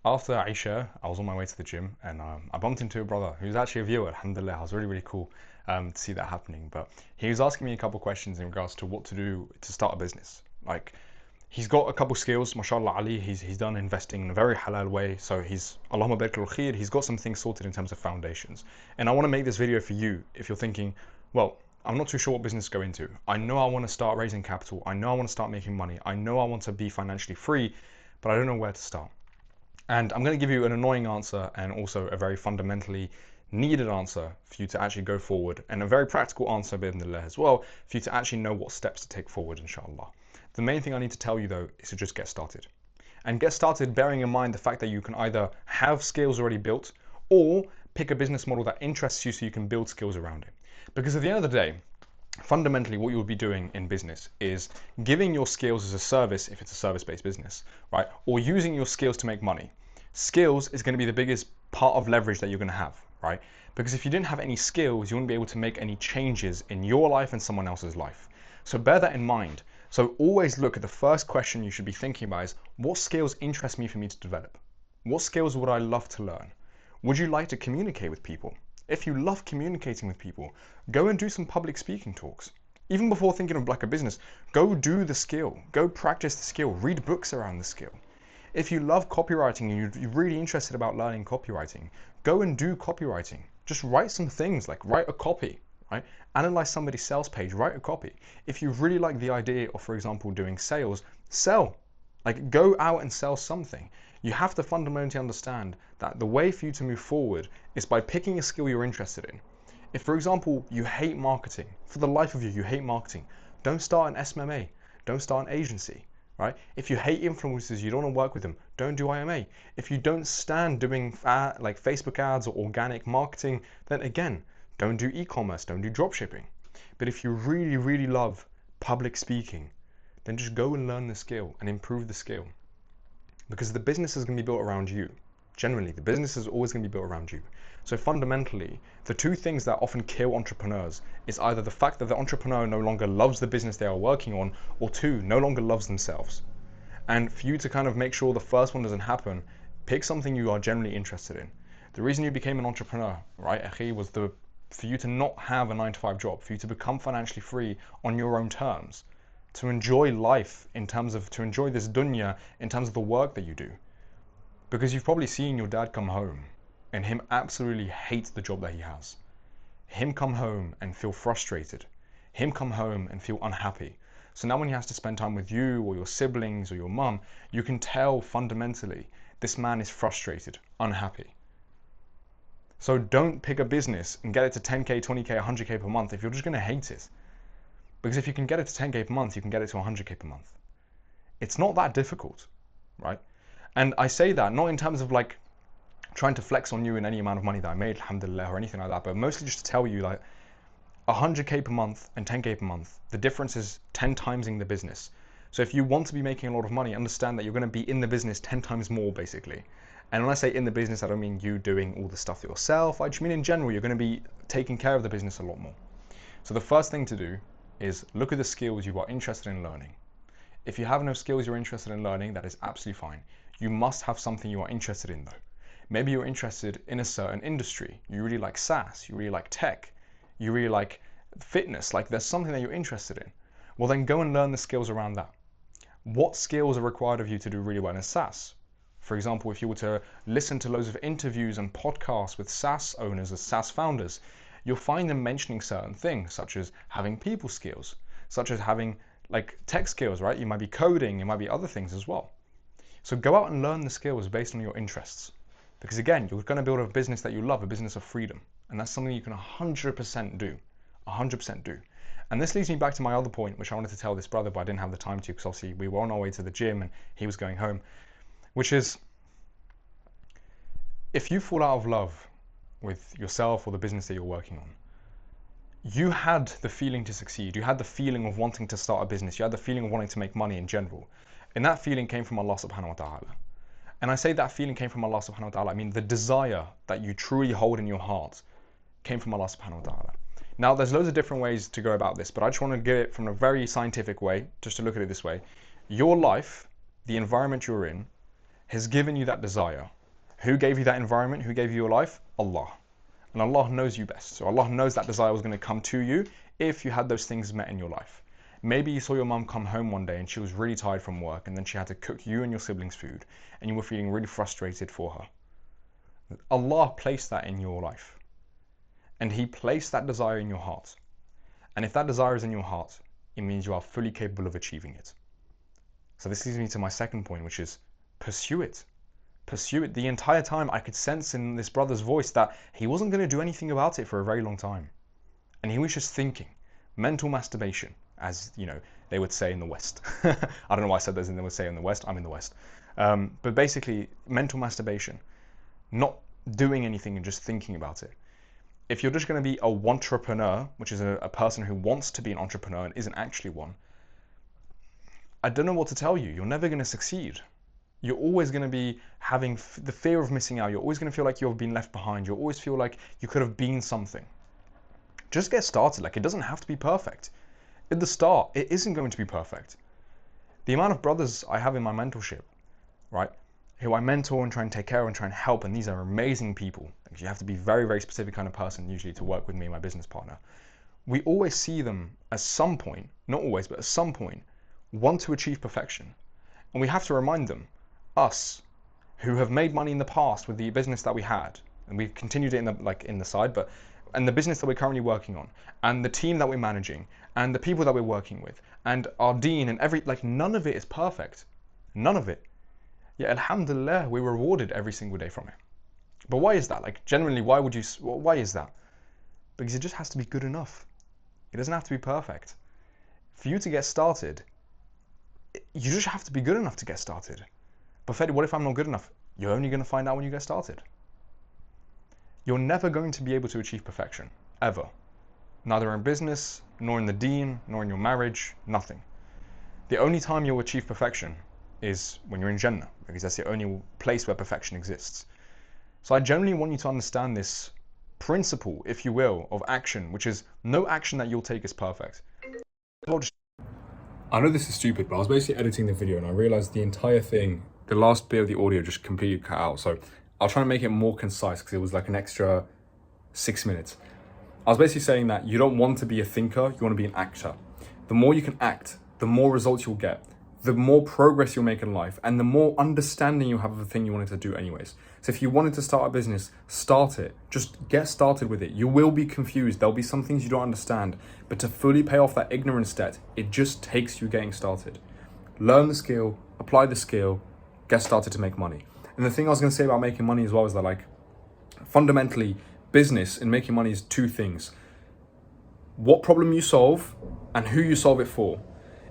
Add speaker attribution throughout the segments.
Speaker 1: after Aisha, I was on my way to the gym and I bumped into a brother who's actually a viewer, alhamdulillah. It was really, really cool to see that happening. But he was asking me a couple of questions in regards to what to do to start a business. Like, he's got a couple skills, mashallah Ali. He's done investing in a very halal way. So Allahumma barik al khair, he's got some things sorted in terms of foundations. And I want to make this video for you if you're thinking, well, I'm not too sure what business to go into. I know I want to start raising capital. I know I want to start making money. I know I want to be financially free, but I don't know where to start. And I'm going to give you an annoying answer and also a very fundamentally needed answer for you to actually go forward, and a very practical answer bi'idhnillah as well for you to actually know what steps to take forward, inshallah. The main thing I need to tell you though is to just get started. And get started bearing in mind the fact that you can either have skills already built or pick a business model that interests you so you can build skills around it. Because at the end of the day, fundamentally what you'll be doing in business is giving your skills as a service if it's a service-based business, right? Or using your skills to make money. Skills is going to be the biggest part of leverage that you're going to have, right? Because if you didn't have any skills, you wouldn't be able to make any changes in your life and someone else's life. So bear that in mind. So always look at the first question you should be thinking about is, what skills interest me for me to develop? What skills would I love to learn? Would you like to communicate with people? If you love communicating with people, go and do some public speaking talks. Even before thinking of like a business, go do the skill, go practice the skill, read books around the skill. If you love copywriting and you're really interested about learning copywriting, go and do copywriting. Just write some things, like write a copy, right? Analyze somebody's sales page, write a copy. If you really like the idea of, for example, doing sales, sell. Like, go out and sell something. You have to fundamentally understand that the way for you to move forward is by picking a skill you're interested in. If, for example, you hate marketing, for the life of you, you hate marketing, don't start an SMMA, don't start an agency, right? If you hate influencers, you don't want to work with them, don't do IMA. If you don't stand doing like Facebook ads or organic marketing, then again, don't do e-commerce, don't do dropshipping. But if you really, really love public speaking, then just go and learn the skill and improve the skill. Because the business is going to be built around you. Generally, the business is always going to be built around you. So fundamentally, the two things that often kill entrepreneurs is either the fact that the entrepreneur no longer loves the business they are working on, or two, no longer loves themselves. And for you to kind of make sure the first one doesn't happen, pick something you are generally interested in. The reason you became an entrepreneur, right, akhi, was for you to not have a 9-to-5 job, for you to become financially free on your own terms, to enjoy life in terms of, to enjoy this dunya in terms of the work that you do. Because you've probably seen your dad come home and him absolutely hate the job that he has. Him come home and feel frustrated. Him come home and feel unhappy. So now when he has to spend time with you or your siblings or your mum, you can tell fundamentally this man is frustrated, unhappy. So don't pick a business and get it to 10K, 20K, 100K per month if you're just going to hate it. Because if you can get it to 10K per month, you can get it to 100K per month. It's not that difficult, right? And I say that not in terms of like trying to flex on you in any amount of money that I made, alhamdulillah, or anything like that, but mostly just to tell you, like, 100K per month and 10K per month, the difference is 10 timesing the business. So if you want to be making a lot of money, understand that you're going to be in the business 10 times more, basically. And when I say in the business, I don't mean you doing all the stuff yourself. I just mean in general, you're going to be taking care of the business a lot more. So the first thing to do is look at the skills you are interested in learning. If you have no skills you're interested in learning, that is absolutely fine. You must have something you are interested in though. Maybe you're interested in a certain industry. You really like SaaS, you really like tech, you really like fitness, like there's something that you're interested in. Well, then go and learn the skills around that. What skills are required of you to do really well in SaaS? For example, if you were to listen to loads of interviews and podcasts with SaaS owners or SaaS founders, you'll find them mentioning certain things, such as having people skills, such as having like tech skills, right? You might be coding, it might be other things as well. So go out and learn the skills based on your interests. Because again, you're going to build a business that you love, a business of freedom. And that's something you can 100% do, 100% do. And this leads me back to my other point, which I wanted to tell this brother, but I didn't have the time to, because obviously we were on our way to the gym and he was going home, which is, if you fall out of love with yourself or the business that you're working on, you had the feeling to succeed, you had the feeling of wanting to start a business, you had the feeling of wanting to make money in general, and that feeling came from Allah subhanahu wa ta'ala. And I say that feeling came from Allah subhanahu wa ta'ala, I mean the desire that you truly hold in your heart came from Allah subhanahu wa ta'ala. Now there's loads of different ways to go about this, but I just want to get it from a very scientific way, just to look at it this way. Your life, the environment you're in, has given you that desire. Who gave you that environment? Who gave you your life? Allah. And Allah knows you best. So Allah knows that desire was going to come to you if you had those things met in your life. Maybe you saw your mum come home one day and she was really tired from work, and then she had to cook you and your siblings food, and you were feeling really frustrated for her. Allah placed that in your life. And He placed that desire in your heart. And if that desire is in your heart, it means you are fully capable of achieving it. So this leads me to my second point, which is pursue it. Pursue it. The entire time I could sense in this brother's voice that he wasn't going to do anything about it for a very long time. And he was just thinking. Mental masturbation, as you know, they would say in the West. I don't know why I said this and they would say in the West. I'm in the West. But basically, mental masturbation. Not doing anything and just thinking about it. If you're just going to be a wantrepreneur, which is a person who wants to be an entrepreneur and isn't actually one, I don't know what to tell you. You're never going to succeed. You're always going to be having the fear of missing out. You're always going to feel like you've been left behind. You'll always feel like you could have been something. Just get started. Like, it doesn't have to be perfect. At the start, it isn't going to be perfect. The amount of brothers I have in my mentorship, right, who I mentor and try and take care of and try and help, and these are amazing people. Like, you have to be very, very specific kind of person usually to work with me and my business partner. We always see them at some point, not always, but at some point, want to achieve perfection. And we have to remind them, us, who have made money in the past with the business that we had, and we've continued it in the side, and the business that we're currently working on, and the team that we're managing, and the people that we're working with, and our Deen, and none of it is perfect. None of it. Yet, alhamdulillah, we're rewarded every single day from it. But why is that? Like, generally, why is that? Because it just has to be good enough. It doesn't have to be perfect. For you to get started, you just have to be good enough to get started. But Fedi, what if I'm not good enough? You're only going to find out when you get started. You're never going to be able to achieve perfection, ever. Neither in business, nor in the Deen, nor in your marriage, nothing. The only time you'll achieve perfection is when you're in Jannah, because that's the only place where perfection exists. So I generally want you to understand this principle, if you will, of action, which is no action that you'll take is perfect. I know this is stupid, but I was basically editing the video and I realized the entire thing, the last bit of the audio just completely cut out. So I'll try and make it more concise because it was like an extra 6 minutes. I was basically saying that you don't want to be a thinker, you want to be an actor. The more you can act, the more results you'll get, the more progress you'll make in life, and the more understanding you have of the thing you wanted to do anyways. So if you wanted to start a business, start it. Just get started with it. You will be confused. There'll be some things you don't understand, but to fully pay off that ignorance debt, it just takes you getting started. Learn the skill, apply the skill, get started to make money. And the thing I was going to say about making money as well is that, like, fundamentally, business and making money is two things. What problem you solve and who you solve it for.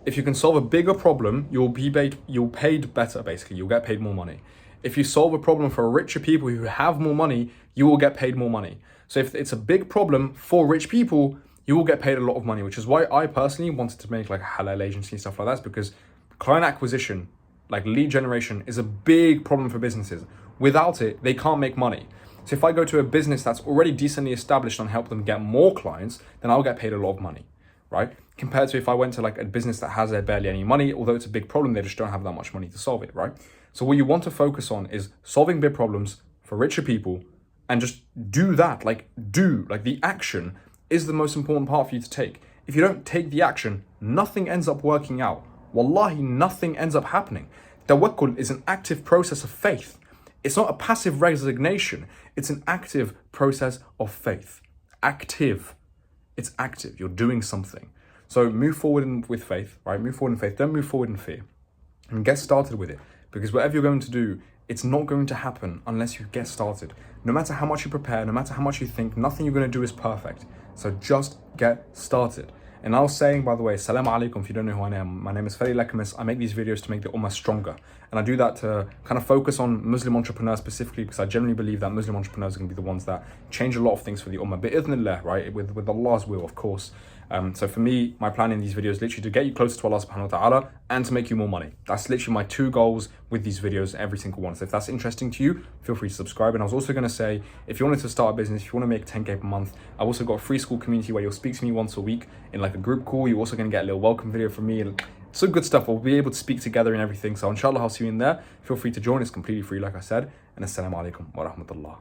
Speaker 1: If you can solve a bigger problem, you'll paid better, basically. You'll get paid more money. If you solve a problem for richer people who have more money, you will get paid more money. So if it's a big problem for rich people, you will get paid a lot of money, which is why I personally wanted to make like a halal agency and stuff like that, because client acquisition, like lead generation, is a big problem for businesses. Without it, they can't make money. So if I go to a business that's already decently established and help them get more clients, then I'll get paid a lot of money, right? Compared to if I went to like a business that has barely any money, although it's a big problem, they just don't have that much money to solve it, right? So what you want to focus on is solving big problems for richer people and just do that, like the action is the most important part for you to take. If you don't take the action, nothing ends up working out. Wallahi, nothing ends up happening. Tawakkul is an active process of faith. It's not a passive resignation. It's an active process of faith. Active. It's active. You're doing something. So move forward with faith, right? Move forward in faith. Don't move forward in fear. And get started with it. Because whatever you're going to do, it's not going to happen unless you get started. No matter how much you prepare, no matter how much you think, nothing you're going to do is perfect. So just get started. And I was saying, by the way, Assalamu alaikum, if you don't know who I am. My name is Fedi Lecamus. I make these videos to make the Ummah stronger. And I do that to kind of focus on Muslim entrepreneurs specifically, because I generally believe that Muslim entrepreneurs are going to be the ones that change a lot of things for the Ummah. Bi'idhnillah, right? With Allah's will, of course. So for me, my plan in these videos is literally to get you closer to Allah subhanahu wa ta'ala and to make you more money. That's literally my two goals with these videos, every single one. So if that's interesting to you, feel free to subscribe. And I was also going to say, if you wanted to start a business, if you want to make 10K per month, I've also got a free school community where you'll speak to me once a week in like a group call. You're also going to get a little welcome video from me.
Speaker 2: So good stuff. We'll be able to speak together and everything. So inshallah, I'll see you in there. Feel free to join. It's completely free, like I said. And assalamu alaikum wa rahmatullah.